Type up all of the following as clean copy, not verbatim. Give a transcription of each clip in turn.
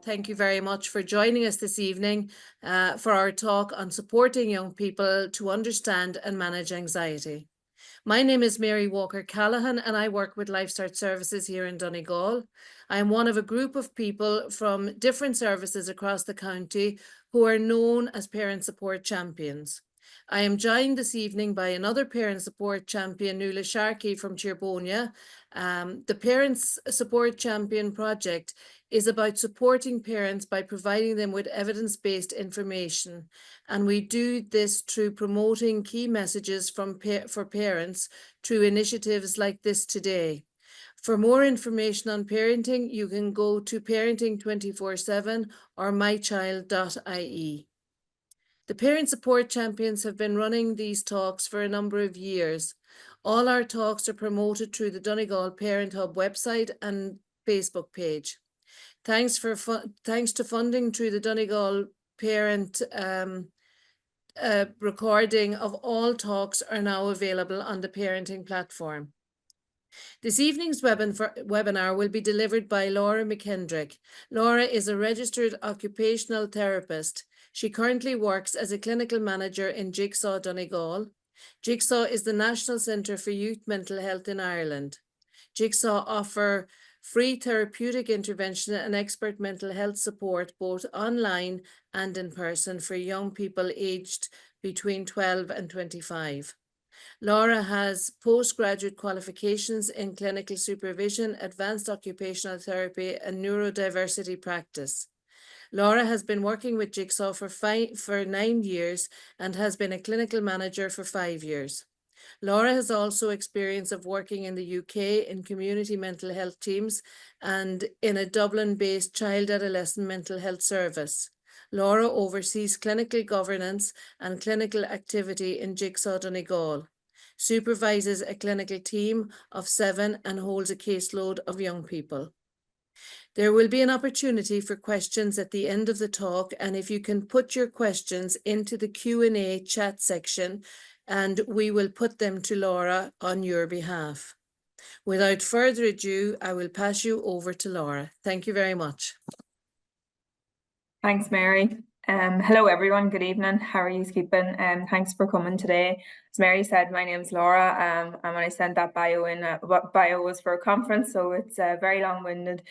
Thank you very much for joining us this evening for our talk on supporting young people to understand and manage anxiety. My name is Mary Walker-Callaghan and I work with LifeStart Services here in Donegal. I am one of a group of people from different services across the county who are known as Parent Support Champions. I am joined this evening by another Parent Support Champion, Nuala Sharkey from Tirbonia. The Parents Support Champion project is about supporting parents by providing them with evidence-based information. And we do this through promoting key messages for parents through initiatives like this today. For more information on parenting, you can go to Parenting 24/7 or mychild.ie. The Parent Support Champions have been running these talks for a number of years. All our talks are promoted through the Donegal Parent Hub website and Facebook page. Thanks to funding through the Donegal Parent recording of all talks are now available on the parenting platform. This evening's webinar will be delivered by Laura McKitterick. Laura is a registered occupational therapist. She currently works as a clinical manager in Jigsaw Donegal. Jigsaw is the National Centre for Youth Mental Health in Ireland. Jigsaw offer free therapeutic intervention and expert mental health support both online and in person for young people aged between 12 and 25. Laura has postgraduate qualifications in clinical supervision, advanced occupational therapy and neurodiversity practice. Laura has been working with Jigsaw for 9 years and has been a clinical manager for 5 years. Laura has also experience of working in the UK in community mental health teams and in a Dublin-based child adolescent mental health service. Laura oversees clinical governance and clinical activity in Jigsaw Donegal, supervises a clinical team of 7 and holds a caseload of young people. There will be an opportunity for questions at the end of the talk, and if you can put your questions into the Q&A chat section, and we will put them to Laura on your behalf. Without further ado, I will pass you over to Laura. Thank you very much. Thanks, Mary. Hello, everyone. Good evening. How are you keeping? Thanks for coming today. As Mary said, my name's Laura, and when I sent that bio in, what bio was for a conference, so it's very long-winded,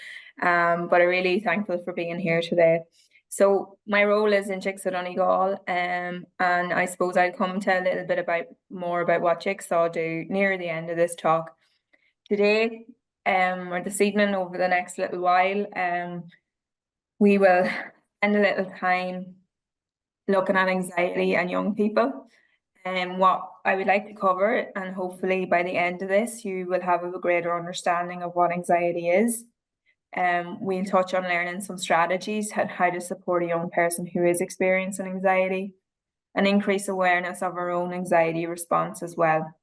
but I'm really thankful for being here today. So my role is in Jigsaw Donegal, and I suppose I'll come to a little bit more about what Jigsaw do near the end of this talk. Today, or this evening, over the next little while, we will spend a little time looking at anxiety and young people. And what I would like to cover, and hopefully by the end of this, you will have a greater understanding of what anxiety is. We'll touch on learning some strategies, how to support a young person who is experiencing anxiety, and increase awareness of our own anxiety response as well.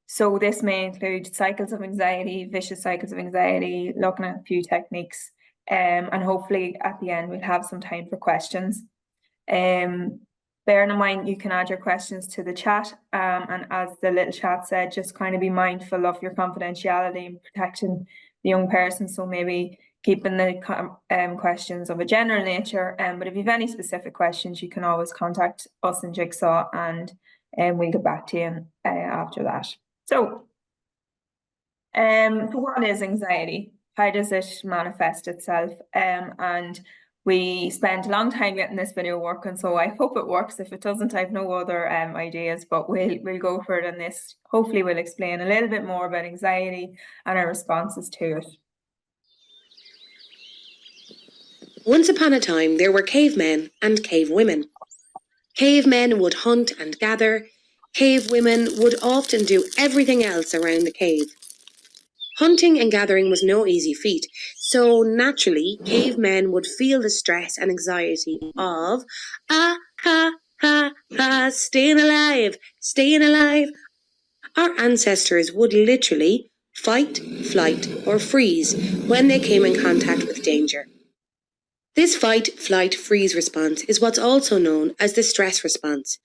So this may include cycles of anxiety, vicious cycles of anxiety, looking at a few techniques, and hopefully at the end we'll have some time for questions. Bearing in mind you can add your questions to the chat, and as the little chat said, just kind of be mindful of your confidentiality and protecting the young person, so maybe keeping the questions of a general nature, but if you have any specific questions you can always contact us in Jigsaw, and we'll get back to you after that. So what is anxiety? How does it manifest itself? And we spent a long time getting this video working, so I hope it works. If it doesn't, I have no other ideas, but we'll go for it, and this hopefully will explain a little bit more about anxiety and our responses to it. Once upon a time, there were cavemen and cave women. Cavemen would hunt and gather. Cave women would often do everything else around the cave. Hunting and gathering was no easy feat, so naturally, cavemen would feel the stress and anxiety of, staying alive, staying alive. Our ancestors would literally fight, flight, or freeze when they came in contact with danger. This fight, flight, freeze response is what's also known as the stress response,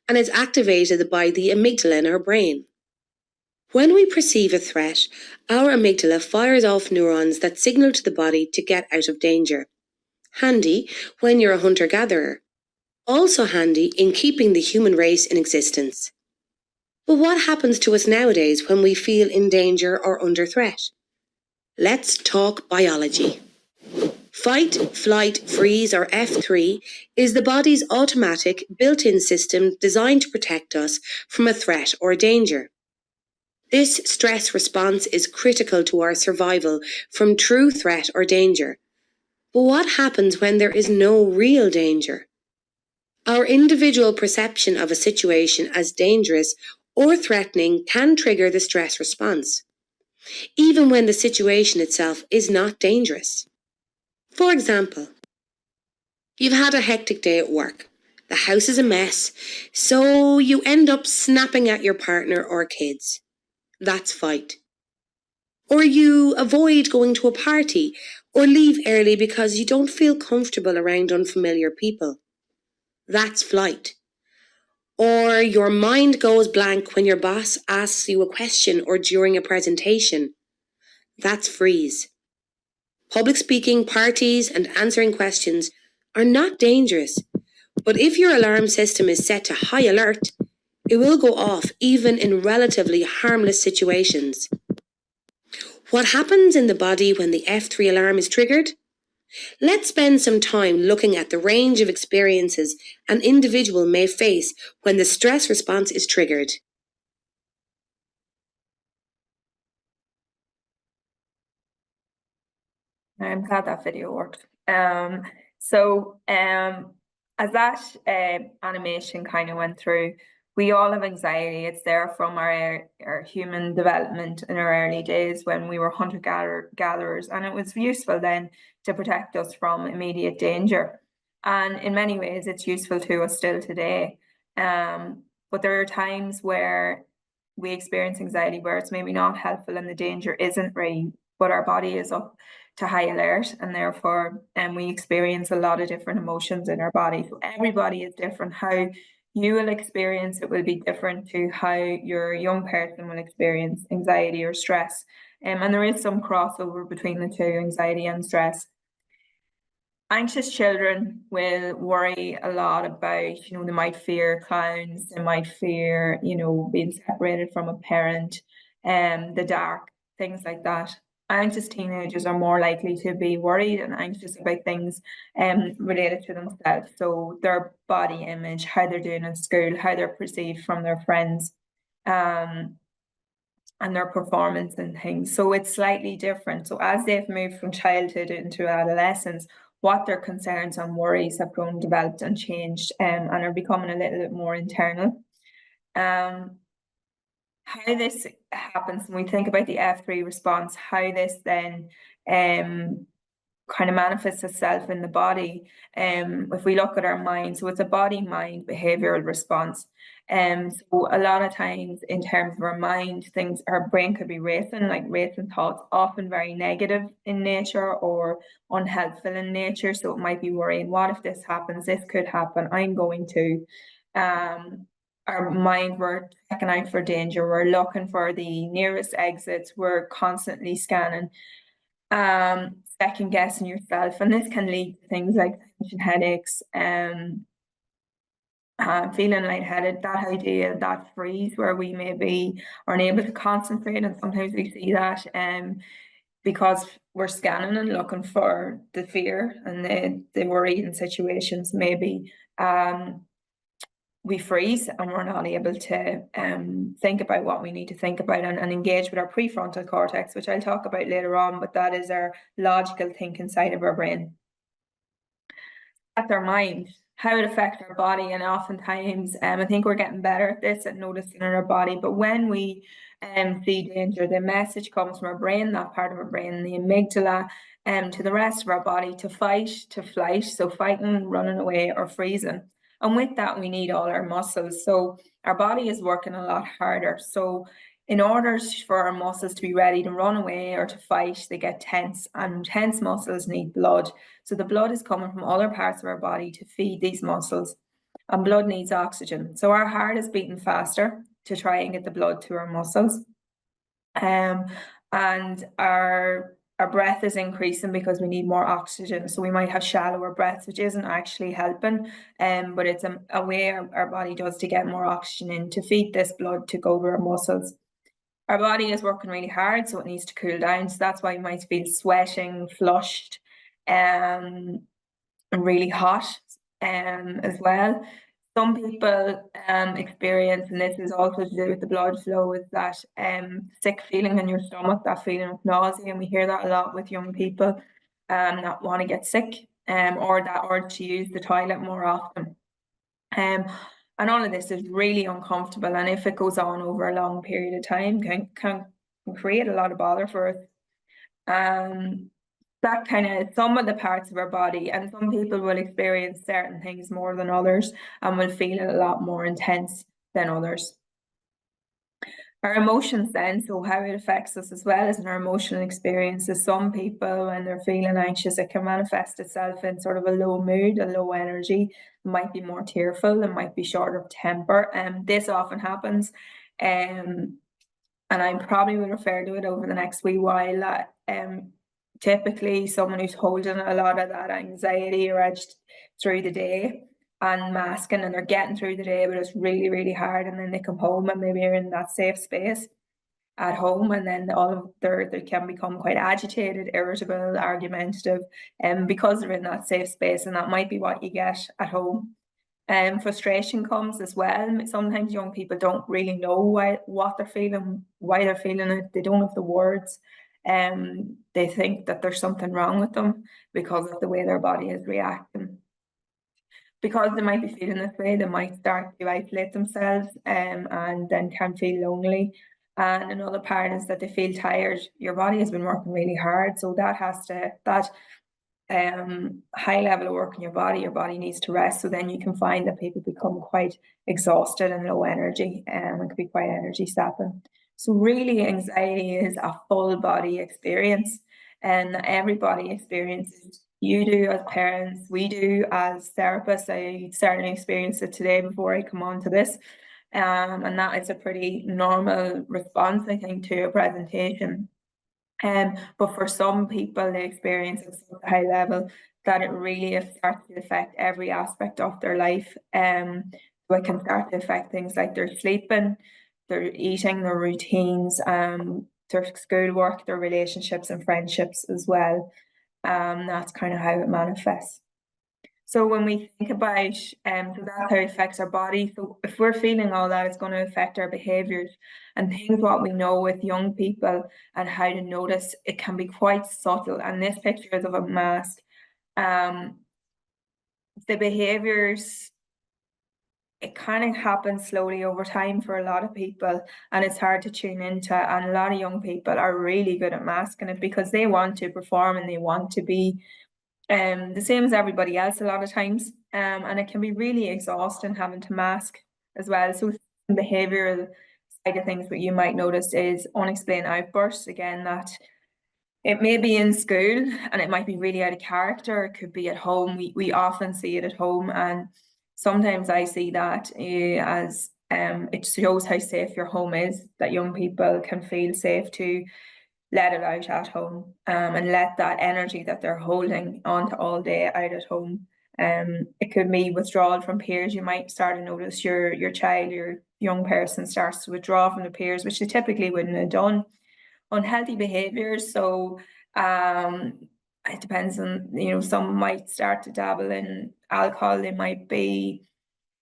and is activated by the amygdala in our brain. When we perceive a threat, our amygdala fires off neurons that signal to the body to get out of danger. Handy when you're a hunter-gatherer. Also handy in keeping the human race in existence. But what happens to us nowadays when we feel in danger or under threat? Let's talk biology. Fight, flight, freeze, or F3 is the body's automatic, built-in system designed to protect us from a threat or danger. This stress response is critical to our survival from true threat or danger. But what happens when there is no real danger? Our individual perception of a situation as dangerous or threatening can trigger the stress response, even when the situation itself is not dangerous. For example, you've had a hectic day at work. The house is a mess, so you end up snapping at your partner or kids. That's fight. Or you avoid going to a party or leave early because you don't feel comfortable around unfamiliar people. That's flight. Or your mind goes blank when your boss asks you a question or during a presentation. That's freeze. Public speaking, parties, and answering questions are not dangerous, but if your alarm system is set to high alert, it will go off even in relatively harmless situations. What happens in the body when the F3 alarm is triggered? Let's spend some time looking at the range of experiences an individual may face when the stress response is triggered. I'm glad that video worked. As that animation kind of went through, we all have anxiety. It's there from our human development in our early days when we were hunter-gatherers, and it was useful then to protect us from immediate danger. And in many ways, it's useful to us still today. But there are times where we experience anxiety where it's maybe not helpful and the danger isn't real, but our body is up to high alert, and therefore we experience a lot of different emotions in our body. So everybody is different. How you will experience it will be different to how your young person will experience anxiety or stress. And there is some crossover between the two, anxiety and stress. Anxious children will worry a lot about, they might fear clowns, they might fear, being separated from a parent, the dark, things like that. Anxious teenagers are more likely to be worried and anxious about things related to themselves. So their body image, how they're doing in school, how they're perceived from their friends, and their performance and things. So it's slightly different. So as they've moved from childhood into adolescence, what their concerns and worries have grown, developed and changed, and are becoming a little bit more internal. How this happens when we think about the F3 response, how this then kind of manifests itself in the body. If we look at our mind, so it's a body-mind behavioral response. So a lot of times in terms of our mind, our brain could be racing thoughts, often very negative in nature or unhelpful in nature. So it might be worrying, what if this happens? This could happen. I'm going to. Our mind, we're checking out for danger. We're looking for the nearest exits. We're constantly scanning. Second guessing yourself, and this can lead to things like tension headaches, feeling lightheaded, that idea, that freeze where we maybe are unable to concentrate, and sometimes we see that because we're scanning and looking for the fear and the worry in situations. Maybe we freeze and we're not able to think about what we need to think about and engage with our prefrontal cortex, which I'll talk about later on, but that is our logical thinking side of our brain. That's our mind, how it affects our body, and oftentimes I think we're getting better at this, at noticing in our body, but when we see danger, the message comes from our brain, that part of our brain, the amygdala, to the rest of our body to fight, to flight, so fighting, running away or freezing. And with that, we need all our muscles. So our body is working a lot harder. So in order for our muscles to be ready to run away or to fight, they get tense, and tense muscles need blood. So the blood is coming from other parts of our body to feed these muscles, and blood needs oxygen. So our heart is beating faster to try and get the blood to our muscles. And our breath is increasing because we need more oxygen. So we might have shallower breaths, which isn't actually helping, but it's a way our body does to get more oxygen in to feed this blood to go to our muscles. Our body is working really hard, so it needs to cool down. So that's why you might feel sweating, flushed, and really hot as well. Some people experience, and this is also to do with the blood flow, is that sick feeling in your stomach, that feeling of nausea, and we hear that a lot with young people that want to get sick, or that urge to use the toilet more often. And all of this is really uncomfortable, and if it goes on over a long period of time, can create a lot of bother for us. That kind of some of the parts of our body, and some people will experience certain things more than others and will feel it a lot more intense than others. Our emotions then, so how it affects us as well as in our emotional experiences. Some people, when they're feeling anxious, it can manifest itself in sort of a low mood, a low energy. It might be more tearful, it might be short of temper, and this often happens. And I probably will refer to it over the next wee while. Typically someone who's holding a lot of that anxiety or edge through the day and masking, and they're getting through the day, but it's really, really hard, and then they come home and maybe are in that safe space at home, and then all of they can become quite agitated, irritable, argumentative, because they're in that safe space, and that might be what you get at home. Frustration comes as well. Sometimes young people don't really know what they're feeling, why they're feeling it. They don't have the words. They think that there's something wrong with them because of the way their body is reacting. Because they might be feeling this way, they might start to isolate themselves, and then can feel lonely. And another part is that they feel tired. Your body has been working really hard, so that high level of work in your body needs to rest. So then you can find that people become quite exhausted and low energy, and it can be quite energy sapping. So really, anxiety is a full body experience, and everybody experiences. You do as parents, we do as therapists. I certainly experienced it today before I come on to this, and that is a pretty normal response, I think, to a presentation. But for some people, they experience it at such a high level that it really starts to affect every aspect of their life. So it can start to affect things like their sleeping, their eating, their routines, their schoolwork, their relationships and friendships as well. That's kind of how it manifests. So when we think about, so that's how it affects our body. So if we're feeling all that, it's going to affect our behaviours and things. What we know with young people and how to notice, it can be quite subtle. And this picture is of a mask. The behaviours, it kind of happens slowly over time for a lot of people, and it's hard to tune into. And a lot of young people are really good at masking it because they want to perform and they want to be the same as everybody else a lot of times, and it can be really exhausting having to mask as well. So the behavioural side of things, what you might notice is unexplained outbursts. Again, that it may be in school and it might be really out of character. It could be at home. We often see it at home, and sometimes I see that as it shows how safe your home is, that young people can feel safe to let it out at home, and let that energy that they're holding onto all day out at home. It could be withdrawal from peers. You might start to notice your child, your young person starts to withdraw from the peers, which they typically wouldn't have done. Unhealthy behaviours. So it depends on, some might start to dabble in alcohol. They might be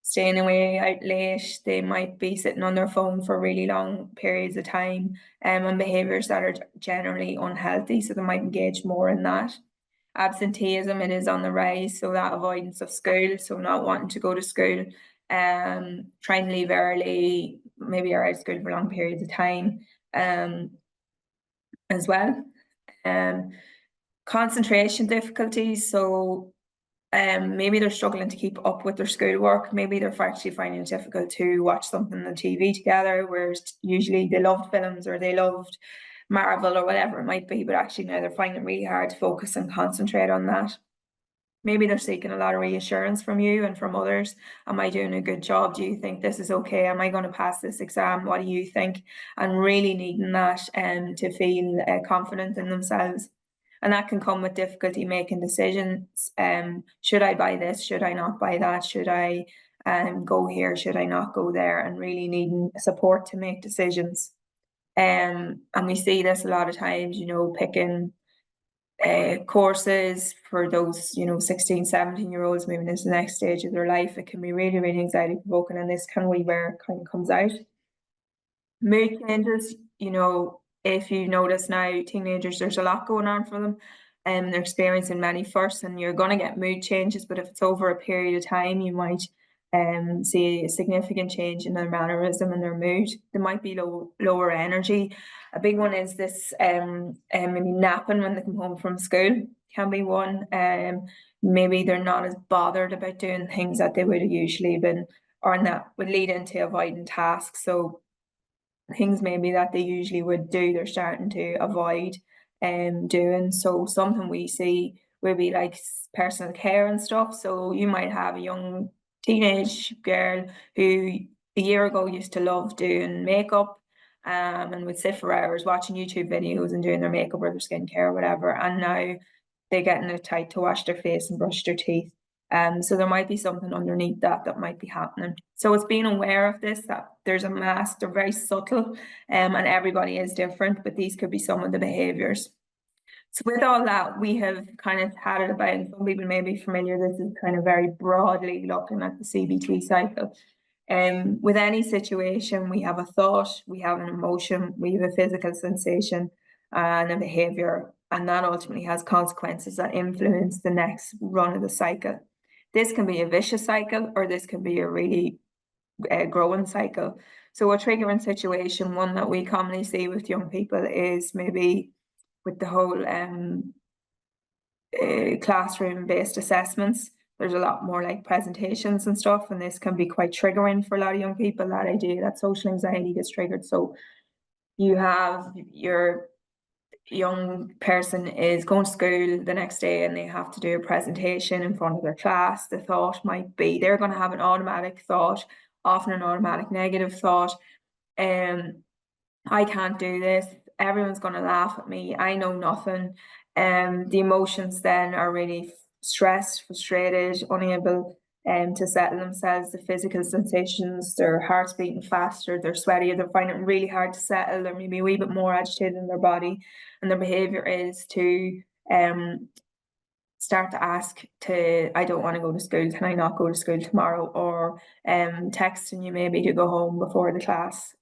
staying away out late, they might be sitting on their phone for really long periods of time, and behaviours that are generally unhealthy, so they might engage more in that. Absenteeism, it is on the rise, so that avoidance of school, so not wanting to go to school, trying to leave early, maybe are out of school for long periods of time, as well. Concentration difficulties, so maybe they're struggling to keep up with their schoolwork. Maybe they're actually finding it difficult to watch something on TV together, whereas usually they loved films or they loved Marvel or whatever it might be, but actually now they're finding it really hard to focus and concentrate on that. Maybe they're seeking a lot of reassurance from you and from others. Am I doing a good job? Do you think this is okay? Am I going to pass this exam? What do you think? And really needing that to feel confident in themselves. And that can come with difficulty making decisions. Should I buy this? Should I not buy that? Should I go here? Should I not go there? And really needing support to make decisions. And we see this a lot of times, you know, picking courses for those, you know, 16, 17-year-olds moving into the next stage of their life. It can be really, really anxiety provoking, and this can be where it kind of comes out. Mood changes, you know, if you notice now, teenagers, there's a lot going on for them, and they're experiencing many firsts, and you're going to get mood changes, but if it's over a period of time, you might see a significant change in their mannerism and their mood. There might be lower energy. A big one is this maybe napping when they come home from school can be one. Maybe they're not as bothered about doing things that they would have usually been, or that would lead into avoiding tasks. So things maybe that they usually would do, they're starting to avoid doing. So something we see will be like personal care and stuff. So you might have a young teenage girl who a year ago used to love doing makeup and would sit for hours watching YouTube videos and doing their makeup or their skincare or whatever, and now they're getting it tight to wash their face and brush their teeth. So there might be something underneath that might be happening. So it's being aware of this, that there's a mask, they're very subtle, and everybody is different, but these could be some of the behaviours. So with all that, we have kind of had it about, and some people may be familiar, this is kind of very broadly looking at the CBT cycle. With any situation, we have a thought, we have an emotion, we have a physical sensation and a behaviour, and that ultimately has consequences that influence the next run of the cycle. This can be a vicious cycle, or this can be a really growing cycle. So a triggering situation, one that we commonly see with young people, is maybe with the whole classroom-based assessments. There's a lot more like presentations and stuff, and this can be quite triggering for a lot of young people, that idea that social anxiety gets triggered. So you have your young person is going to school the next day and they have to do a presentation in front of their class. The thought might be, they're going to have an automatic thought, often an automatic negative thought, I can't do this, everyone's going to laugh at me, I know nothing. The emotions then are really stressed, frustrated, unable to settle themselves. The physical sensations, their heart's beating faster, they're sweaty, they're finding it really hard to settle, they're maybe a wee bit more agitated in their body, and their behaviour is to start to ask I don't want to go to school, can I not go to school tomorrow? Or texting you maybe to go home before the class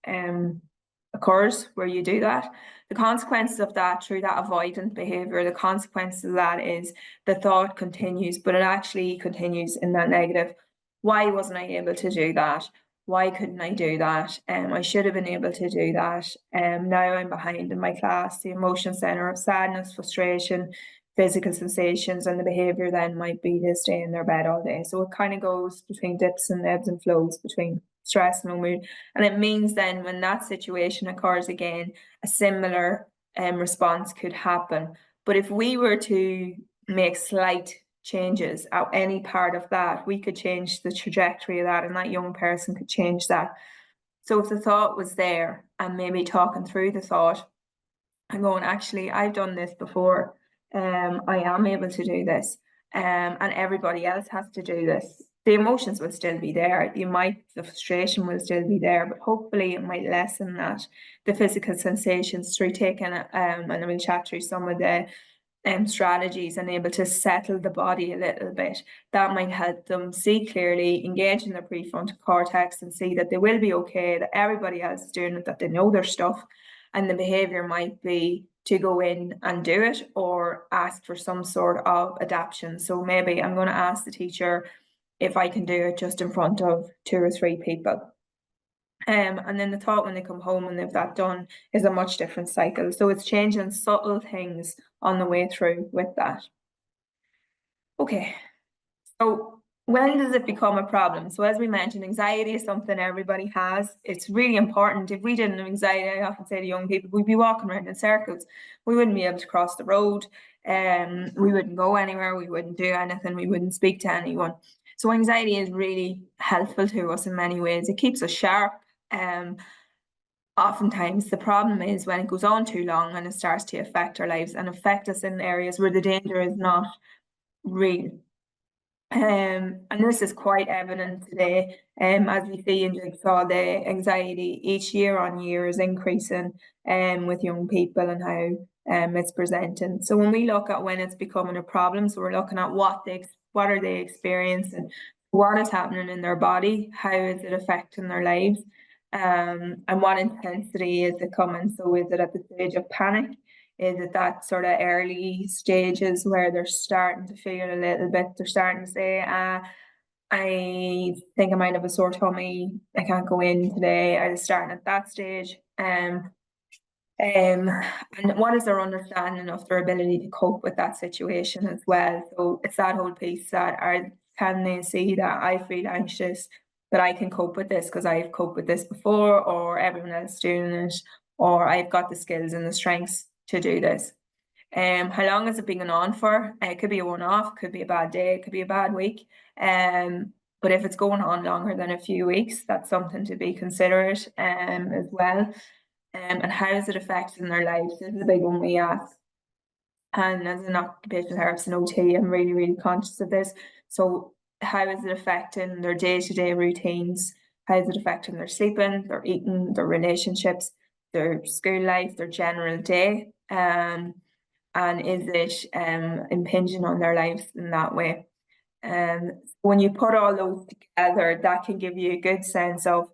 occurs, where you do that. The consequences of that, through that avoidant behaviour, the consequences of that is the thought continues, but it actually continues in that negative. Why wasn't I able to do that? Why couldn't I do that? I should have been able to do that. Now I'm behind in my class. The emotion centre of sadness, frustration, physical sensations, and the behaviour then might be to stay in their bed all day. So it kind of goes between dips and ebbs and flows between stress and mood. And it means then when that situation occurs again, a similar response could happen. But if we were to make slight changes at any part of that, we could change the trajectory of that, and that young person could change that. So if the thought was there, and maybe talking through the thought and going, actually, I've done this before, I am able to do this, and everybody else has to do this. The emotions will still be there. The frustration will still be there, but hopefully it might lessen that. The physical sensations through taking and I will chat through some of the strategies and able to settle the body a little bit. That might help them see clearly, engage in their prefrontal cortex, and see that they will be okay, that everybody else is doing it, that they know their stuff, and the behaviour might be to go in and do it or ask for some sort of adaptation. So maybe I'm going to ask the teacher if I can do it just in front of 2 or 3 people. And then the thought when they come home and they've that done is a much different cycle. So it's changing subtle things on the way through with that. Okay, so When does it become a problem? So as we mentioned, anxiety is something everybody has. It's really important. If we didn't have anxiety, I often say to young people, we'd be walking around in circles. We wouldn't be able to cross the road. We wouldn't go anywhere. We wouldn't do anything. We wouldn't speak to anyone. So anxiety is really helpful to us in many ways. It keeps us sharp. Oftentimes the problem is when it goes on too long and it starts to affect our lives and affect us in areas where the danger is not real. And this is quite evident today, as we see in Jigsaw, the anxiety each year on year is increasing with young people and how it's presenting. So when we look at when it's becoming a problem, so we're looking at what are they experiencing, what is happening in their body, how is it affecting their lives, and what intensity is it coming. So is it at the stage of panic? Is it that sort of early stages where they're starting to feel a little bit, they're starting to say, I think I might have a sore tummy, I can't go in today. Are they starting at that stage? And what is their understanding of their ability to cope with that situation as well? So it's that whole piece that can they see that I feel anxious, but I can cope with this because I've coped with this before, or everyone else doing it, or I've got the skills and the strengths to do this. How long is it being on for? It could be a one-off, could be a bad day, it could be a bad week. But if it's going on longer than a few weeks, that's something to be considered as well. And how is it affecting their lives? This is a big one we ask. And as an occupational therapist and OT, I'm really, really conscious of this. So how is it affecting their day-to-day routines? How is it affecting their sleeping, their eating, their relationships, their school life, their general day? And is it impinging on their lives in that way? When you put all those together, that can give you a good sense of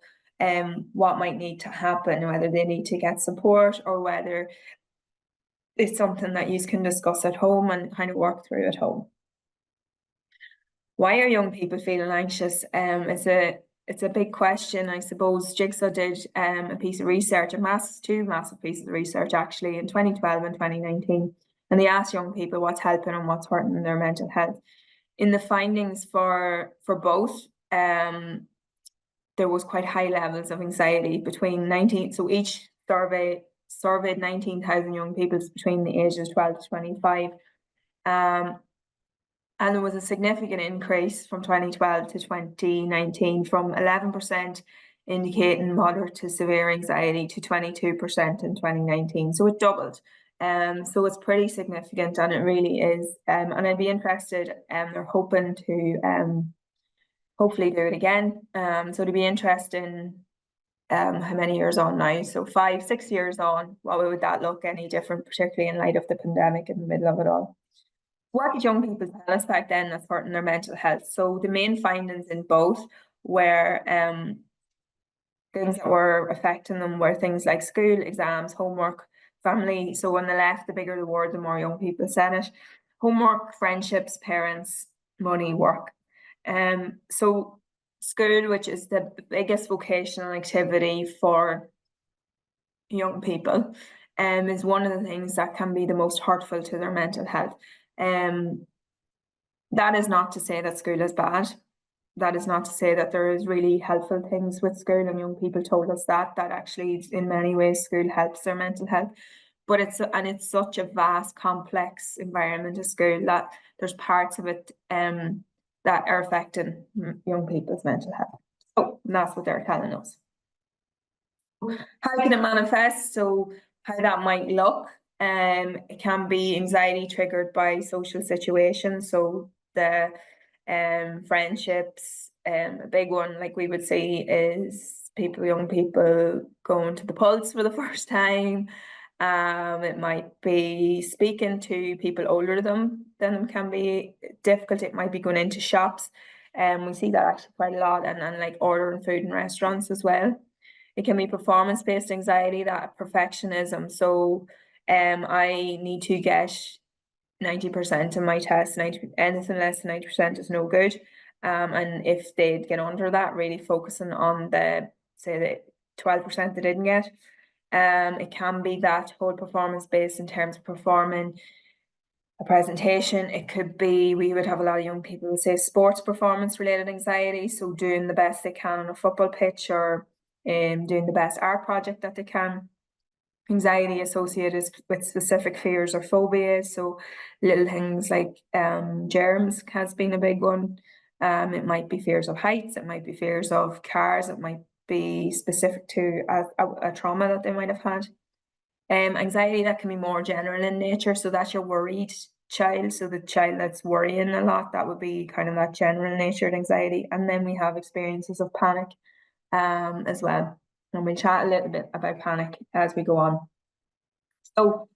what might need to happen, whether they need to get support or whether it's something that you can discuss at home and kind of work through at home. Why are young people feeling anxious? It's a big question. I suppose Jigsaw did a piece of research, two massive pieces of research actually in 2012 and 2019. And they asked young people what's helping and what's hurting their mental health. In the findings for both, there was quite high levels of anxiety between 19. So each surveyed 19,000 young people between the ages 12 to 25. And there was a significant increase from 2012 to 2019 from 11% indicating moderate to severe anxiety to 22% in 2019. So it doubled. So it's pretty significant and it really is. And I'd be interested, they're hoping to hopefully do it again. So it'd be interesting how many years on now. So 5-6 years on, what would that look any different, particularly in light of the pandemic in the middle of it all? What did young people tell us back then that's hurting their mental health? So the main findings in both were things that were affecting them were things like school, exams, homework, family. So on the left, the bigger the word, the more young people said it. Homework, friendships, parents, money, work. So school, which is the biggest vocational activity for young people, is one of the things that can be the most hurtful to their mental health. That is not to say that school is bad. That is not to say that there is really helpful things with school, and young people told us that actually in many ways school helps their mental health. But it's such a vast, complex environment of school that there's parts of it that are affecting young people's mental health. So that's what they're telling us. How can it manifest? So how that might look. It can be anxiety triggered by social situations. So the friendships, a big one like we would see is young people going to the pulse for the first time. It might be speaking to people older than them can be difficult. It might be going into shops. We see that actually quite a lot, and like ordering food in restaurants as well. It can be performance-based anxiety, that perfectionism. So I need to get 90% in my test. Anything less than 90% is no good. And if they'd get under that, really focusing on the 12% they didn't get. It can be that whole performance based in terms of performing a presentation. It could be, we would have a lot of young people who say sports performance related anxiety, so doing the best they can on a football pitch, or doing the best art project that they can. Anxiety associated with specific fears or phobias, so little things like germs has been a big one. It might be fears of heights, it might be fears of cars, it might be specific to a trauma that they might have had. Anxiety that can be more general in nature, so that's your worried child, so the child that's worrying a lot, that would be kind of that general natured anxiety. And then we have experiences of panic as well, and we'll chat a little bit about panic as we go on. So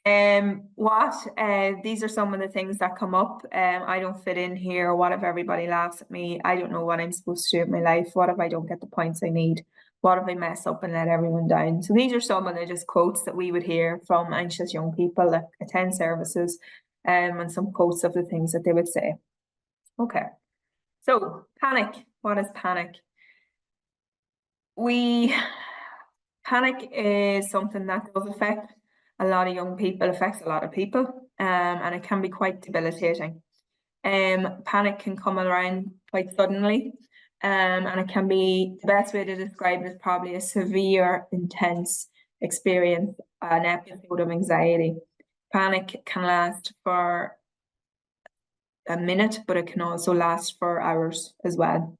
these are some of the things that come up. I don't fit in here. What if everybody laughs at me? I don't know what I'm supposed to do with my life. What if I don't get the points I need? What if I mess up and let everyone down? So these are some of the just quotes that we would hear from anxious young people that attend services, and some quotes of the things that they would say. Okay, so panic. What is panic? Panic is something that does affect a lot of young people, affects a lot of people, and it can be quite debilitating. Panic can come around quite suddenly, and it can be, the best way to describe it is probably a severe, intense experience, an episode of anxiety. Panic can last for a minute, but it can also last for hours as well.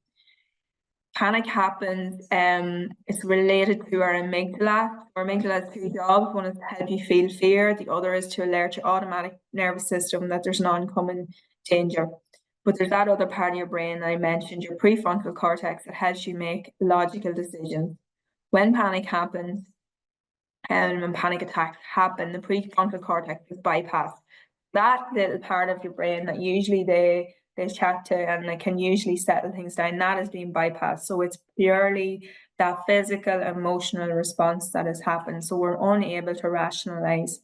Panic happens, it's related to our amygdala. Our amygdala has two jobs. One is to help you feel fear. The other is to alert your automatic nervous system that there's an oncoming danger. But there's that other part of your brain that I mentioned, your prefrontal cortex, that helps you make logical decisions. When panic happens, and when panic attacks happen, the prefrontal cortex is bypassed. That little part of your brain that usually they chat to and they can usually settle things down, that is being bypassed. So it's purely that physical, emotional response that has happened. So we're unable to rationalize.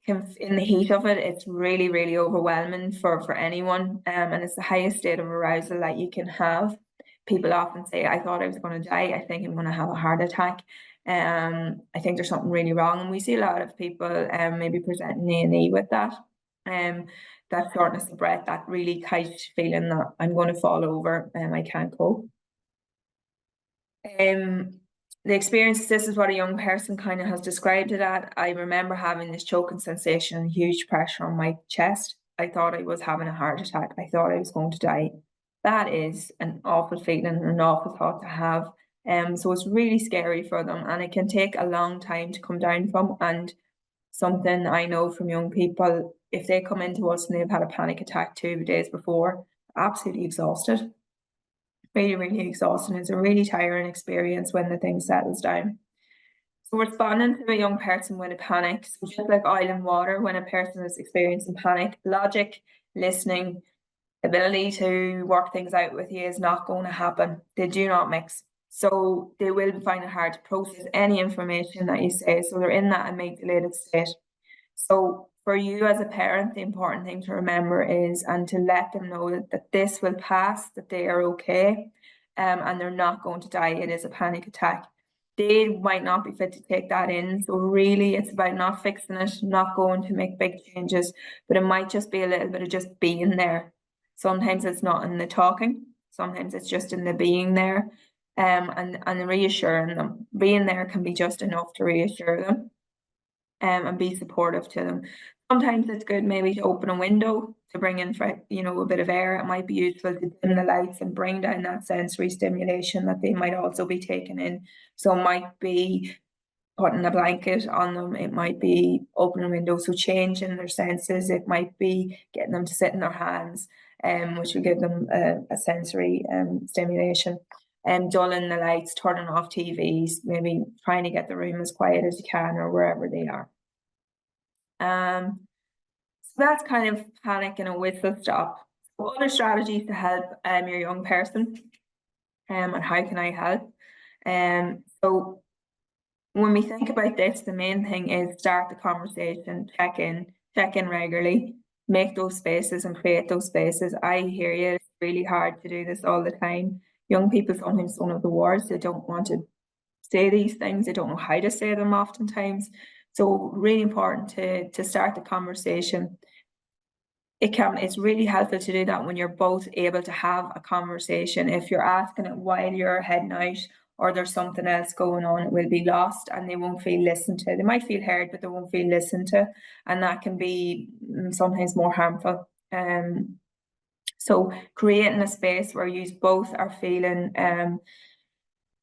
In the heat of it, it's really, really overwhelming for anyone. And it's the highest state of arousal that you can have. People often say, I thought I was going to die. I think I'm going to have a heart attack. I think there's something really wrong. And we see a lot of people maybe presenting A&E with that. That shortness of breath, that really tight feeling that I'm going to fall over and I can't cope. The experience, this is what a young person kind of has described it at. I remember having this choking sensation, huge pressure on my chest. I thought I was having a heart attack. I thought I was going to die. That is an awful feeling and an awful thought to have. So it's really scary for them, and it can take a long time to come down from. And something I know from young people, if they come into us and they've had a panic attack 2 days before, absolutely exhausted. Really, really exhausting. It's a really tiring experience when the thing settles down. So responding to a young person with a panic, so just like oil and water, when a person is experiencing panic, logic, listening, ability to work things out with you is not going to happen. They do not mix. So they will find it hard to process any information that you say. So they're in that amygdalated state. So for you as a parent, the important thing to remember is, and to let them know that this will pass, that they are okay, and they're not going to die. It is a panic attack. They might not be fit to take that in. So really it's about not fixing it, not going to make big changes, but it might just be a little bit of just being there. Sometimes it's not in the talking, sometimes it's just in the being there, and reassuring them. Being there can be just enough to reassure them, and be supportive to them. Sometimes it's good maybe to open a window to bring in, a bit of air. It might be useful to dim the lights and bring down that sensory stimulation that they might also be taking in. So it might be putting a blanket on them. It might be opening a window, so changing their senses. It might be getting them to sit in their hands, which will give them a sensory stimulation. Dulling the lights, turning off TVs, maybe trying to get the room as quiet as you can, or wherever they are. So that's kind of panic in a whistle stop. What other strategies to help your young person, and how can I help? So when we think about this, the main thing is start the conversation, check in regularly, make those spaces and create those spaces. I hear you, it's really hard to do this all the time. Young people sometimes don't know the words, they don't want to say these things, they don't know how to say them oftentimes. So really important to start the conversation. It's really helpful to do that when you're both able to have a conversation. If you're asking it while you're heading out or there's something else going on, it will be lost and they won't feel listened to. They might feel heard, but they won't feel listened to. And that can be sometimes more harmful. So creating a space where you both are feeling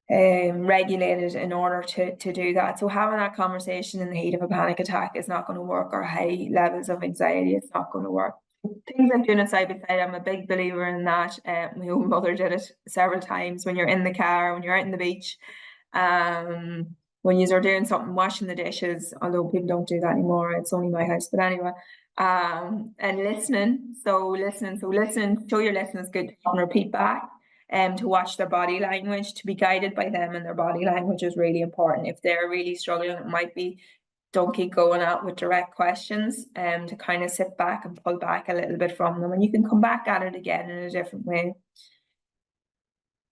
regulated in order to do that. So having that conversation in the heat of a panic attack is not going to work, or high levels of anxiety, it's not going to work. Things like doing it side by side, I'm a big believer in that. My own mother did it several times when you're in the car, when you're out on the beach, when you're doing something, washing the dishes, although people don't do that anymore, it's only my house, but anyway. And listening, show your listeners good and repeat back. To watch their body language, to be guided by them, and their body language is really important. If they're really struggling, it might be don't keep going out with direct questions, to kind of sit back and pull back a little bit from them, and you can come back at it again in a different way.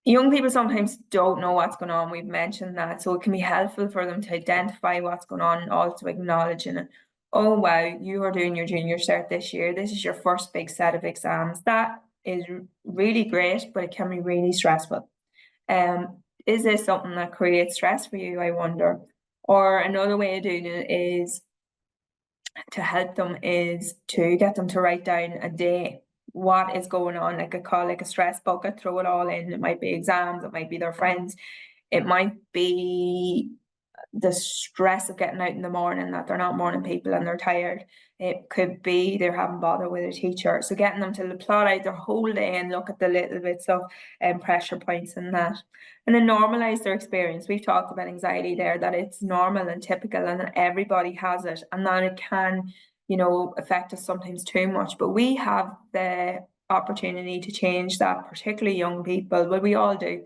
Young people sometimes don't know what's going on, we've mentioned that, so it can be helpful for them to identify what's going on and also acknowledging it. Oh wow, you are doing your junior cert this year, this is your first big set of exams. That is really great, but it can be really stressful. Is this something that creates stress for you, I wonder? Or another way of doing it is to help them is to get them to write down a day what is going on, like a stress bucket, throw it all in. It might be exams, it might be their friends, it might be the stress of getting out in the morning, that they're not morning people and they're tired. It could be they're having bother with a teacher. So getting them to plot out their whole day and look at the little bits of pressure points in that. And then normalize their experience. We've talked about anxiety there, that it's normal and typical and that everybody has it, and that it can, affect us sometimes too much. But we have the opportunity to change that, particularly young people. Well, we all do.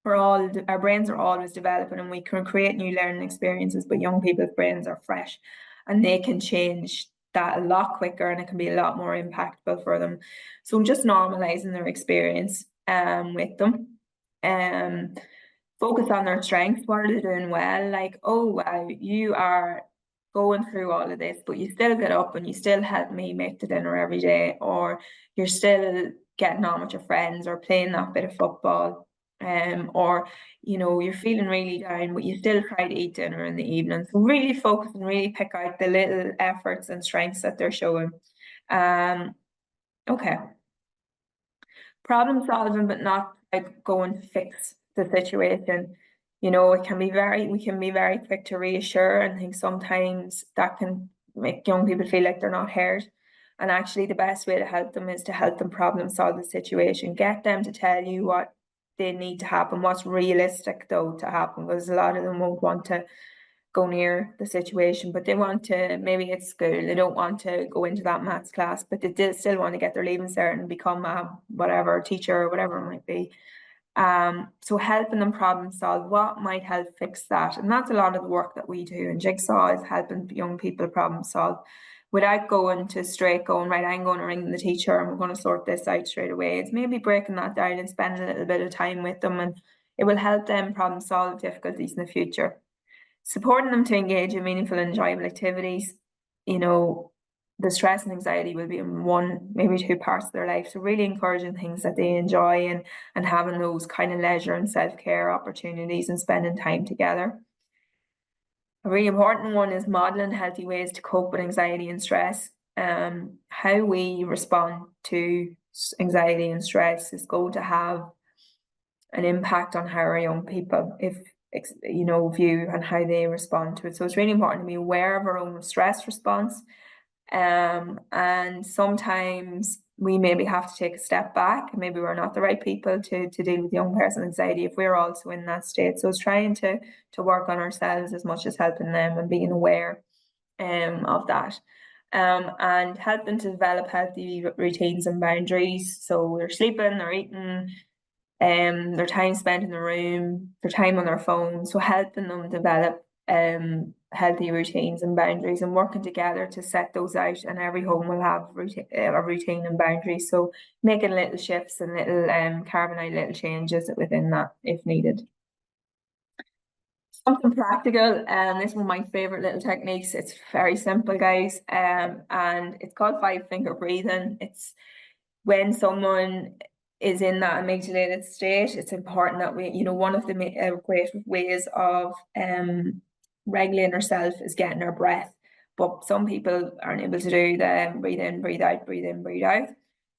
Our brains are always developing and we can create new learning experiences, but young people's brains are fresh and they can change that a lot quicker and it can be a lot more impactful for them. So just normalizing their experience with them. Focus on their strengths. What are they doing well? Like, oh wow, you are going through all of this, but you still get up and you still help me make the dinner every day, or you're still getting on with your friends or playing that bit of football. Or you're feeling really down, but you still try to eat dinner in the evening. So really focus and really pick out the little efforts and strengths that they're showing. Okay. Problem solving, but not like going to fix the situation. We can be very quick to reassure, and think sometimes that can make young people feel like they're not heard. And actually the best way to help them is to help them problem solve the situation. Get them to tell you what they need to happen, what's realistic though to happen, because a lot of them won't want to go near the situation, but they want to, maybe it's school, they don't want to go into that maths class, but they still want to get their leaving cert and become a whatever teacher or whatever it might be. So helping them problem solve, what might help fix that? And that's a lot of the work that we do in Jigsaw, is helping young people problem solve without going right, I'm going to ring the teacher and we're going to sort this out straight away. It's maybe breaking that down and spending a little bit of time with them, and it will help them problem solve difficulties in the future. Supporting them to engage in meaningful and enjoyable activities. The stress and anxiety will be in one, maybe two parts of their life. So really encouraging things that they enjoy and having those kind of leisure and self-care opportunities and spending time together. A really important one is modeling healthy ways to cope with anxiety and stress. How we respond to anxiety and stress is going to have an impact on how our young people, view and how they respond to it. So it's really important to be aware of our own stress response. And sometimes we maybe have to take a step back. Maybe we're not the right people to deal with young person anxiety if we're also in that state. So it's trying to work on ourselves as much as helping them and being aware of that. And helping to develop healthy routines and boundaries. So they're sleeping, they're eating, their time spent in the room, their time on their phone. So helping them develop healthy routines and boundaries and working together to set those out. And every home will have a routine and boundaries. So making little shifts and little carving out little changes within that if needed. Something practical, and this is one of my favorite little techniques. It's very simple, guys, and it's called 5-finger breathing. It's when someone is in that amygdalated state, it's important that we, one of the great ways of regulating ourselves is getting our breath. But some people aren't able to do the breathe in, breathe out, breathe in, breathe out.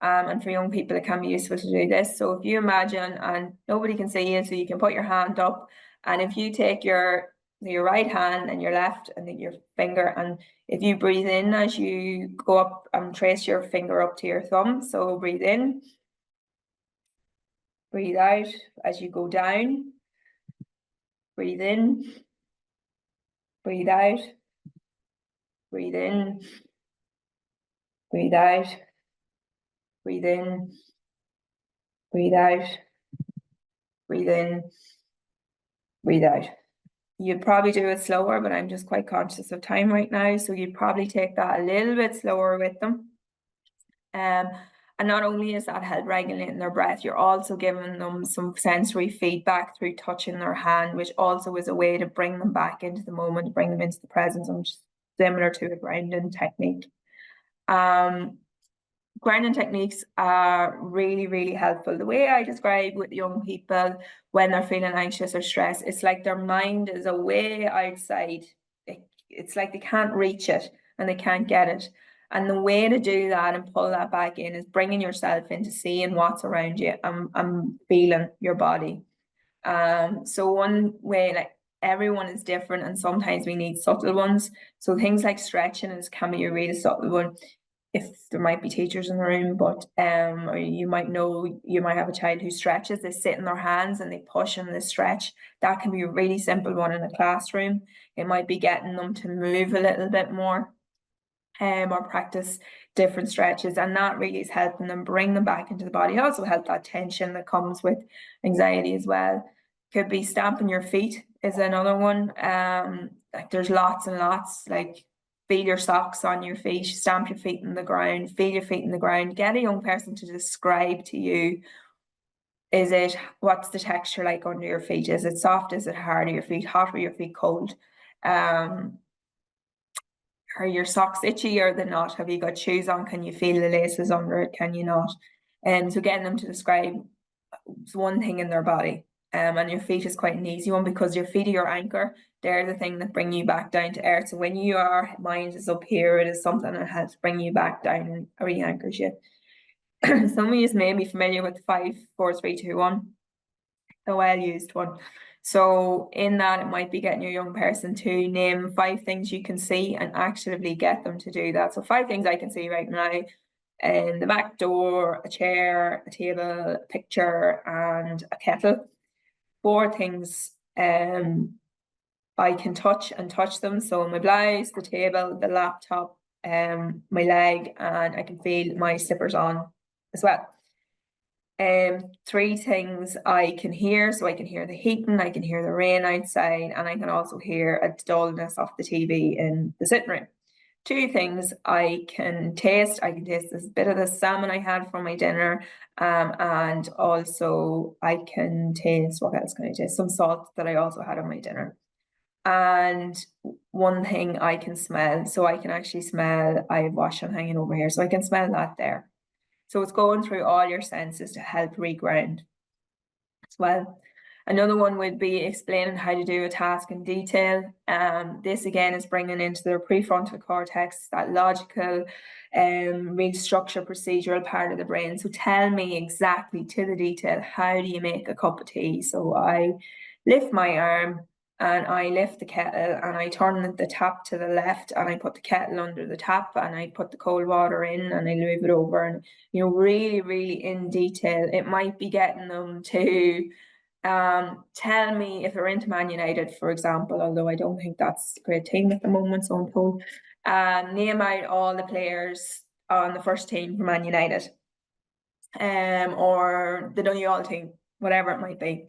And for young people, it can be useful to do this. So if you imagine, and nobody can see you, so you can put your hand up, and if you take your right hand and your left and then your finger, and if you breathe in as you go up and trace your finger up to your thumb, so breathe in, breathe out as you go down, breathe in, breathe out, breathe in, breathe out, breathe in, breathe out, breathe in, breathe out. You'd probably do it slower, but I'm just quite conscious of time right now, so you'd probably take that a little bit slower with them. And not only is that help regulating their breath, you're also giving them some sensory feedback through touching their hand, which also is a way to bring them back into the moment, bring them into the present, which is similar to a grounding technique. Grounding techniques are really, really helpful. The way I describe with young people when they're feeling anxious or stressed, it's like their mind is way outside. It's like they can't reach it and they can't get it. And the way to do that and pull that back in is bringing yourself into seeing what's around you and feeling your body. So one way, like, everyone is different, and sometimes we need subtle ones. So things like stretching can be a really subtle one. If there might be teachers in the room, but or you might have a child who stretches, they sit in their hands and they push and they stretch. That can be a really simple one in a classroom. It might be getting them to move a little bit more, or practice different stretches, and that really is helping them bring them back into the body. It also helps that tension that comes with anxiety as well. Could be stamping your feet is another one. Like, there's lots and lots, like, feel your socks on your feet, stamp your feet in the ground, feel your feet in the ground. Get a young person to describe to you, what's the texture like under your feet? Is it soft? Is it hard? Are your feet hot? Or your feet cold? Are your socks itchy or they're not? Have you got shoes on? Can you feel the laces under it? Can you not? And so getting them to describe one thing in their body. And your feet is quite an easy one, because your feet are your anchor. They're the thing that bring you back down to earth. So when your mind is up here, it is something that helps bring you back down and re-anchors you. Some of you may be familiar with 5, 4, 3, 2, 1, a well-used one. So in that, it might be getting your young person to name 5 things you can see and actively get them to do that. So 5 things I can see right now: in the back door, a chair, a table, a picture, and a kettle. 4 things I can touch them. So my blouse, the table, the laptop, my leg, and I can feel my slippers on as well. 3 things I can hear. So I can hear the heating, I can hear the rain outside, and I can also hear a dullness of the TV in the sitting room. 2 things I can taste. I can taste this bit of the salmon I had from my dinner, and also I can taste, what else can I taste? Some salt that I also had on my dinner. And 1 thing I can smell. So I can actually smell, I have washing hanging over here, so I can smell that there. So it's going through all your senses to help reground as well. Another one would be explaining how to do a task in detail. This again is bringing into their prefrontal cortex, that logical, real structure, procedural part of the brain. So tell me exactly to the detail, how do you make a cup of tea? So I lift my arm and I lift the kettle and I turn the tap to the left and I put the kettle under the tap and I put the cold water in and I move it over, and really, really in detail. It might be getting them to tell me if they're into Man United, for example, although I don't think that's a great team at the moment, so I'm told. Name out all the players on the first team for Man United, or the Donegal team, whatever it might be.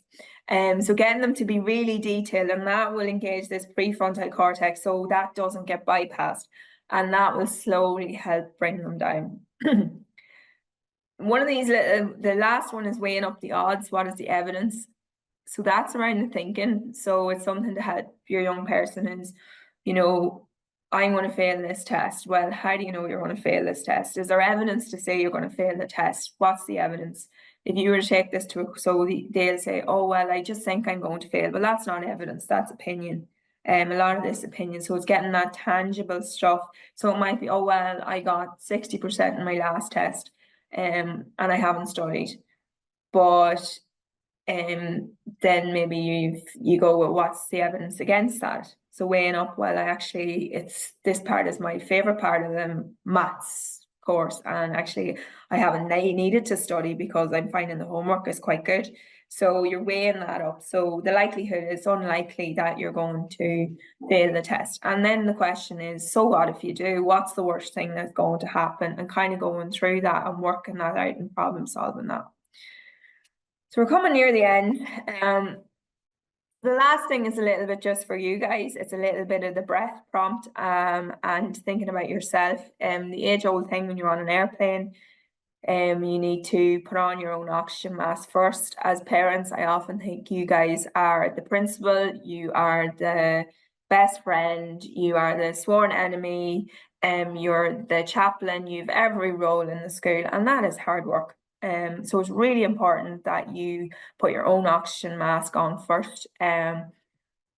So getting them to be really detailed, and that will engage this prefrontal cortex so that doesn't get bypassed, and that will slowly help bring them down. One of these, the last one is weighing up the odds. What is the evidence? So that's around the thinking. So it's something to help your young person is, you know, I'm going to fail this test. Well, how do you know you're going to fail this test? Is there evidence to say you're going to fail the test? What's the evidence? If you were to take this to, so they'll say, oh, well, I just think I'm going to fail. Well, that's not evidence, that's opinion. A lot of this opinion. So it's getting that tangible stuff. So it might be, oh, well, I got 60% in my last test, and I haven't studied. But then maybe you go, well, what's the evidence against that? So weighing up, well, it's this part is my favorite part of the maths course, and actually I haven't needed to study because I'm finding the homework is quite good. So you're weighing that up. So the likelihood is unlikely that you're going to fail the test. And then the question is, so what if you do? What's the worst thing that's going to happen? And kind of going through that and working that out and problem solving that. So we're coming near the end. The last thing is a little bit just for you guys. It's a little bit of the breath prompt and thinking about yourself. The age-old thing when you're on an airplane, you need to put on your own oxygen mask first. As parents, I often think you guys are the principal, you are the best friend, you are the sworn enemy, you're the chaplain, you've every role in the school, and that is hard work. So it's really important that you put your own oxygen mask on first. And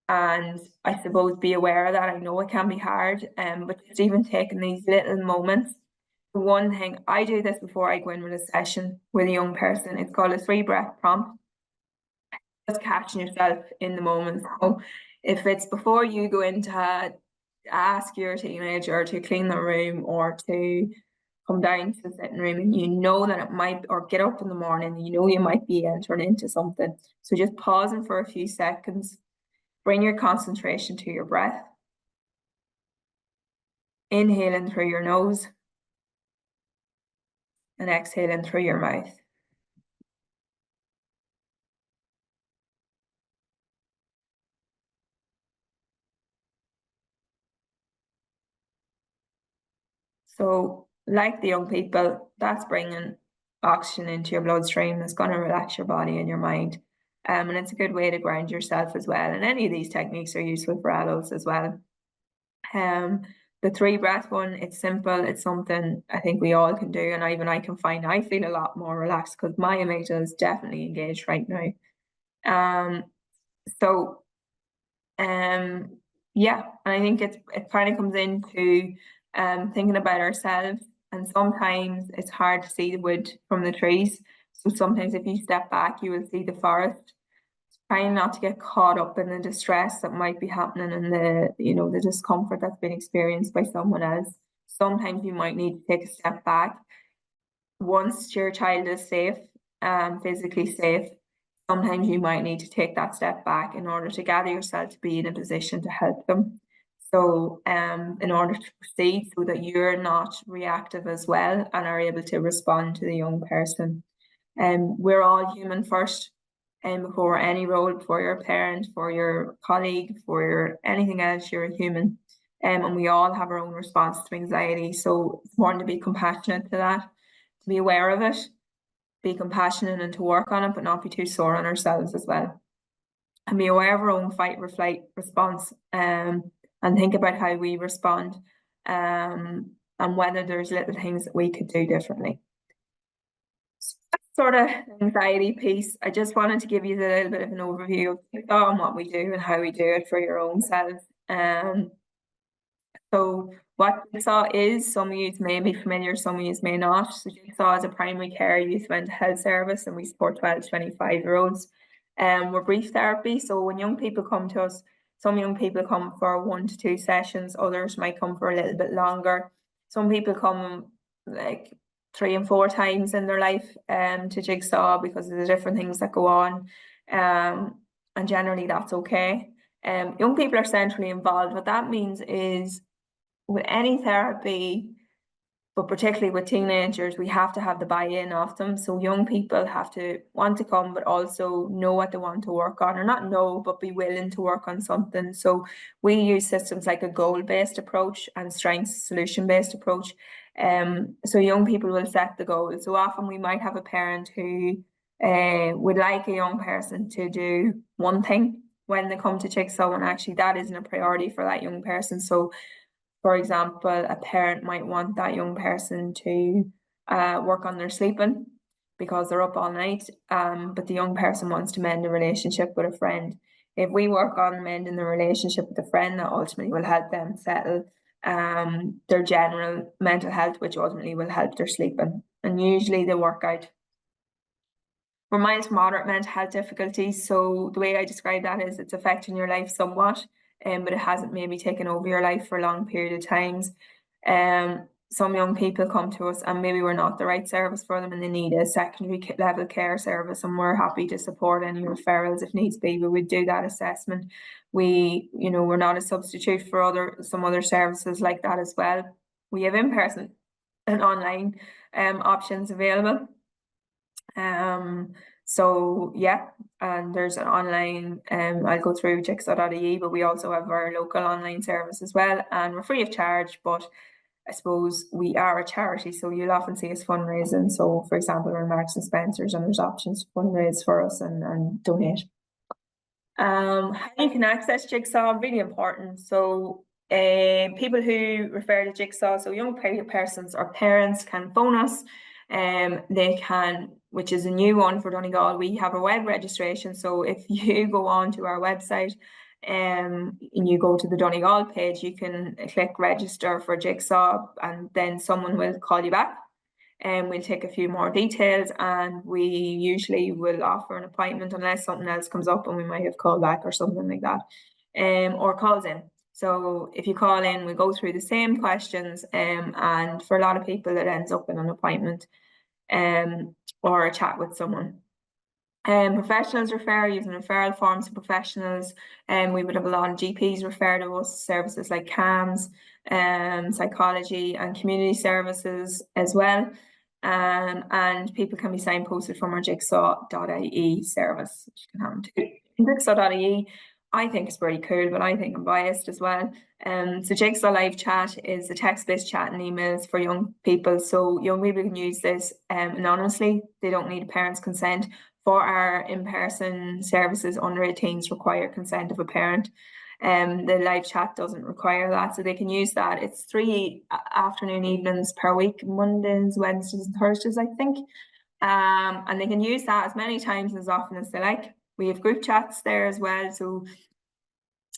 I suppose be aware of that. I know it can be hard, but just even taking these little moments. One thing, I do this before I go in with a session with a young person. It's called a 3-breath prompt. Just catching yourself in the moment. So if it's before you go in to ask your teenager to clean the room or to come down to the sitting room, and you know that it might, or get up in the morning, you know you might be entering into something. So just pausing for a few seconds, bring your concentration to your breath. Inhaling through your nose and exhaling through your mouth. So like the young people, that's bringing oxygen into your bloodstream. It's going to relax your body and your mind. And it's a good way to ground yourself as well. And any of these techniques are useful for adults as well. The 3-breath one, it's simple. It's something I think we all can do. And even I can find I feel a lot more relaxed because my amygdala is definitely engaged right now. Yeah, and I think it kind of comes into thinking about ourselves, and sometimes it's hard to see the wood from the trees. So sometimes if you step back, you will see the forest. Trying not to get caught up in the distress that might be happening and the discomfort that's been experienced by someone else. Sometimes you might need to take a step back. Once your child is safe, physically safe, sometimes you might need to take that step back in order to gather yourself to be in a position to help them. So in order to proceed so that you're not reactive as well and are able to respond to the young person. We're all human first, and before any role, before your parent, for your colleague, for your anything else, you're a human. And we all have our own response to anxiety. So it's important to be compassionate to that, to be aware of it, be compassionate and to work on it, but not be too sore on ourselves as well. And be aware of our own fight or flight response, and think about how we respond, and whether there's little things that we could do differently. So that's sort of anxiety piece. I just wanted to give you a little bit of an overview of Jigsaw and what we do and how we do it for your own self. So what Jigsaw is, some of you may be familiar, some of you may not. So Jigsaw is a primary care youth mental health service, and we support 12 to 25-year-olds. We're brief therapy, so when young people come to us, some young people come for 1 to 2 sessions, others might come for a little bit longer. Some people come like 3 and 4 times in their life to Jigsaw because of the different things that go on, and generally that's okay. Young people are centrally involved. What that means is with any therapy, but particularly with teenagers, we have to have the buy-in of them. So young people have to want to come, but also know what they want to work on, or not know, but be willing to work on something. So we use systems like a goal-based approach and strengths solution-based approach. So young people will set the goal. So often we might have a parent who would like a young person to do one thing when they come to Jigsaw, and actually that isn't a priority for that young person. So, for example, a parent might want that young person to work on their sleeping because they're up all night, but the young person wants to mend a relationship with a friend. If we work on mending the relationship with a friend, that ultimately will help them settle their general mental health, which ultimately will help their sleeping. And usually they work out. For mild to moderate mental health difficulties, so the way I describe that is it's affecting your life somewhat, but it hasn't maybe taken over your life for a long period of times. Some young people come to us and maybe we're not the right service for them and they need a secondary level care service, and we're happy to support any referrals if needs be. We would do that assessment. We're not a substitute for some other services like that as well. We have in-person and online options available. So yeah, and there's an online, I'll go through jigsaw.ie, but we also have our local online service as well, and we're free of charge, but I suppose we are a charity, so you'll often see us fundraising. So for example, we're Marks and Spencers and there's options to fundraise for us and donate. How you can access Jigsaw, really important. So people who refer to Jigsaw, so young persons or parents can phone us. They can, which is a new one for Donegal, we have a web registration. So if you go on to our website and you go to the Donegal page, you can click register for Jigsaw and then someone will call you back and we'll take a few more details, and we usually will offer an appointment unless something else comes up and we might have called back or something like that, or calls in. So if you call in, we go through the same questions, and for a lot of people it ends up in an appointment or a chat with someone. Professionals refer using referral forms to professionals, and we would have a lot of GPs refer to us, services like CAMS, psychology and community services as well. And people can be signposted from our jigsaw.ie service, which you can have too. Jigsaw.ie, I think it's pretty cool, but I think I'm biased as well. So Jigsaw Live Chat is a text-based chat and emails for young people. So young people can use this anonymously. They don't need a parent's consent. For our in-person services, under 18s require consent of a parent. The live chat doesn't require that, so they can use that. It's 3 afternoon evenings per week, Mondays, Wednesdays and Thursdays, I think. And they can use that as many times as often as they like. We have group chats there as well, so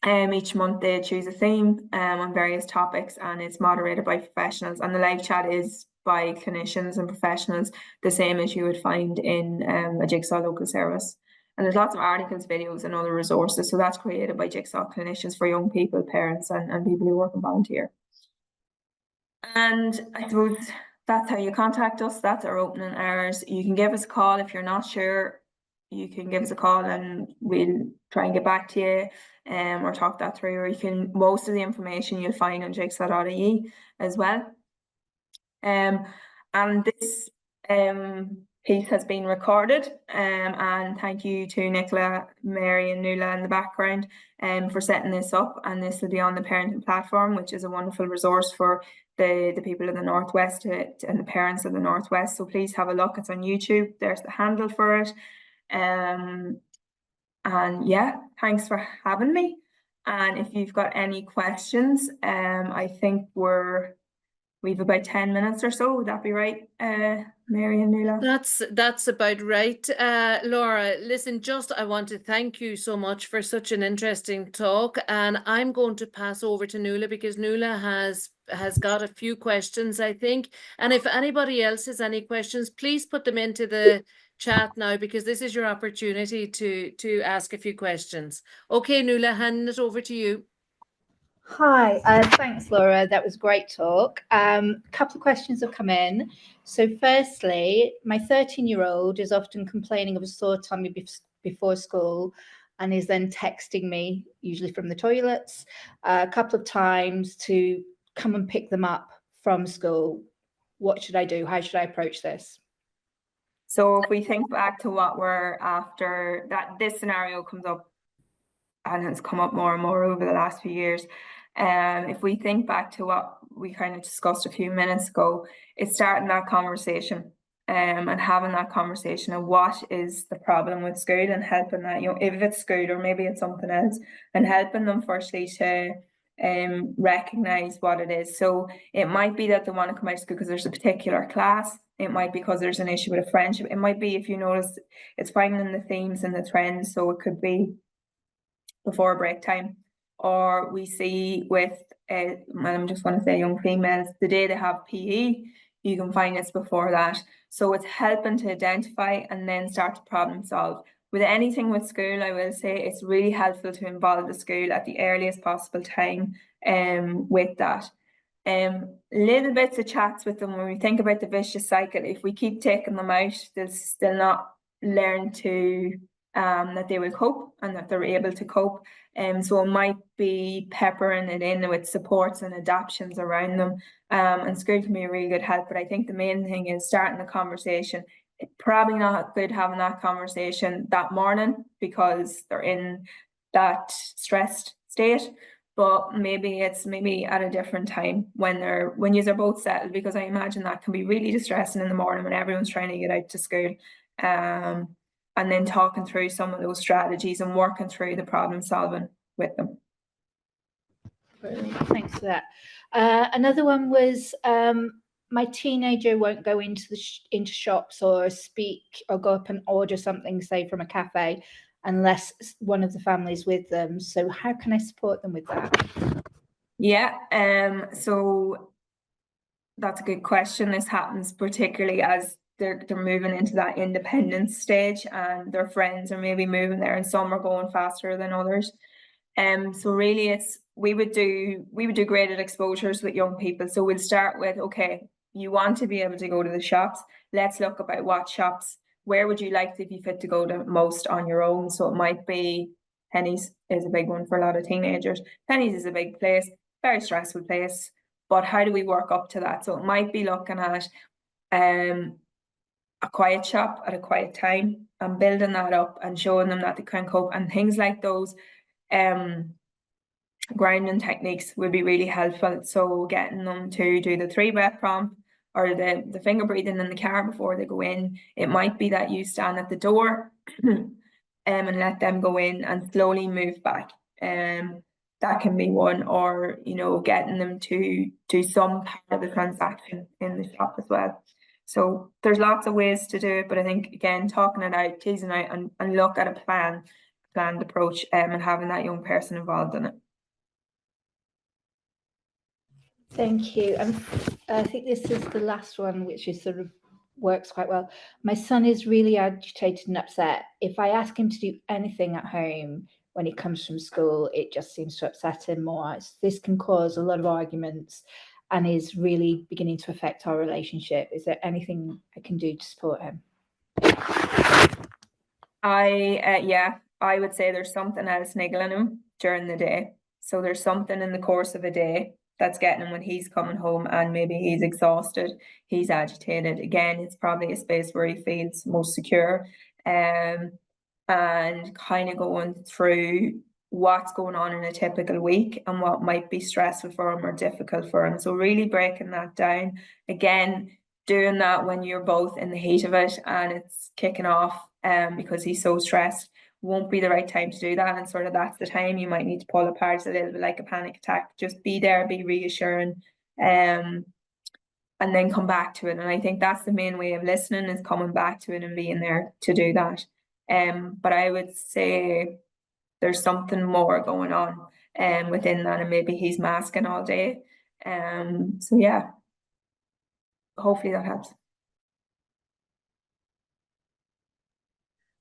each month they choose a theme on various topics, and it's moderated by professionals, and the live chat is by clinicians and professionals, the same as you would find in a Jigsaw local service. And there's lots of articles, videos and other resources, so that's created by Jigsaw clinicians for young people, parents and people who work and volunteer. And I suppose that's how you contact us. That's our opening hours. You can give us a call if you're not sure. You can give us a call and we'll try and get back to you or talk that through. Or you can, most of the information you'll find on jigsaw.ie as well. And this piece has been recorded, and thank you to Nicola, Mary and Nuala in the background for setting this up, and this will be on the parenting platform, which is a wonderful resource for the people in the Northwest and the parents of the Northwest. So please have a look. It's on YouTube. There's the handle for it. And yeah, thanks for having me. And if you've got any questions, I think we've about 10 minutes or so. Would that be right, Mary and Nuala? That's about right. Laura, listen, I want to thank you so much for such an interesting talk. And I'm going to pass over to Nuala because Nuala has got a few questions, I think. And if anybody else has any questions, please put them into the chat now, because this is your opportunity to ask a few questions. Okay, Nuala, handing it over to you. Hi, thanks, Laura. That was great talk. A couple of questions have come in. So firstly, my 13-year-old is often complaining of a sore tummy before school and is then texting me, usually from the toilets, a couple of times to come and pick them up from school. What should I do? How should I approach this? So if we think back to what we're after, this scenario comes up and has come up more and more over the last few years. If we think back to what we kind of discussed a few minutes ago, it's starting that conversation. and having that conversation of what is the problem with school, and helping that, if it's school or maybe it's something else, and helping them firstly to recognize what it is. So it might be that they want to come out of school because there's a particular class. It might be because there's an issue with a friendship. It might be, if you notice, it's finding the themes and the trends. So it could be before break time, or we see with I'm just going to say young females, the day they have PE, you can find it's before that. So it's helping to identify and then start to problem solve. With anything with school, I will say it's really helpful to involve the school at the earliest possible time with that. Little bits of chats with them when we think about the vicious cycle. If we keep taking them out, they'll still not learn to that they will cope and that they're able to cope. So it might be peppering it in with supports and adaptations around them. And school can be a really good help. But I think the main thing is starting the conversation. It's probably not good having that conversation that morning because they're in that stressed state. But maybe it's at a different time when you're both settled, because I imagine that can be really distressing in the morning when everyone's trying to get out to school. And then talking through some of those strategies and working through the problem solving with them. Brilliant. Thanks for that. Another one was my teenager won't go into shops or speak or go up and order something, say from a cafe, unless one of the families with them. So how can I support them with that? Yeah, so that's a good question. This happens particularly as they're moving into that independence stage, and their friends are maybe moving there, and some are going faster than others. So really, we would do graded exposures with young people. So we'll start with, okay, you want to be able to go to the shops. Let's look about what shops. Where would you like to be fit to go to most on your own? So it might be Penny's is a big one for a lot of teenagers. Penny's is a big place, very stressful place. But how do we work up to that? So it might be looking at a quiet shop at a quiet time and building that up and showing them that they can cope, and things like those grounding techniques would be really helpful. So getting them to do the 3-breath prompt or the finger breathing in the car before they go in. It might be that you stand at the door and let them go in and slowly move back. That can be one, or getting them to do some part of the transaction in the shop as well. So there's lots of ways to do it, but I think again, talking it out, teasing out, and look at a planned approach, and having that young person involved in it. Thank you. I think this is the last one, which is sort of works quite well. My son is really agitated and upset. If I ask him to do anything at home when he comes from school, it just seems to upset him more. This can cause a lot of arguments and is really beginning to affect our relationship. Is there anything I can do to support him? I would say there's something else niggling him during the day. So there's something in the course of a day that's getting him when he's coming home, and maybe he's exhausted, he's agitated. Again, it's probably a space where he feels most secure, and kind of going through what's going on in a typical week and what might be stressful for him or difficult for him. So really breaking that down. Again, doing that when you're both in the heat of it and it's kicking off because he's so stressed won't be the right time to do that, and sort of that's the time you might need to pull apart. A little bit like a panic attack. Just be there, be reassuring, and then come back to it. And I think that's the main way of listening, is coming back to it and being there to do that. But I would say there's something more going on within that, and maybe he's masking all day. So yeah, hopefully that helps.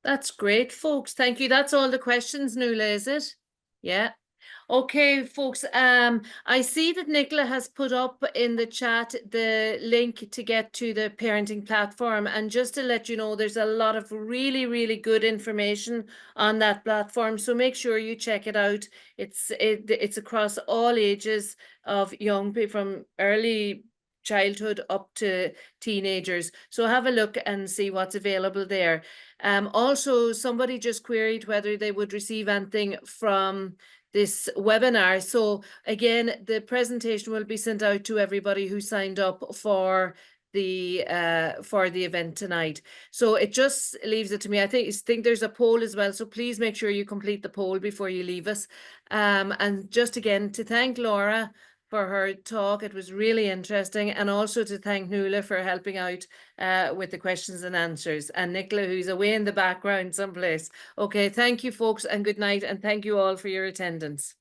That's great, folks. Thank you. That's all the questions, Nuala, is it? Yeah. Okay, folks. I see that Nicola has put up in the chat the link to get to the parenting platform. And just to let you know, there's a lot of really, really good information on that platform. So make sure you check it out. It's across all ages of young people, from early childhood up to teenagers. So have a look and see what's available there. Also, somebody just queried whether they would receive anything from this webinar. So again, the presentation will be sent out to everybody who signed up for for the event tonight. So it just leaves it to me. I think there's a poll as well, so please make sure you complete the poll before you leave us. And just again to thank Laura for her talk. It was really interesting, and also to thank Nuala for helping out with the questions and answers, and Nicola, who's away in the background someplace. Okay, thank you folks, and good night, and thank you all for your attendance.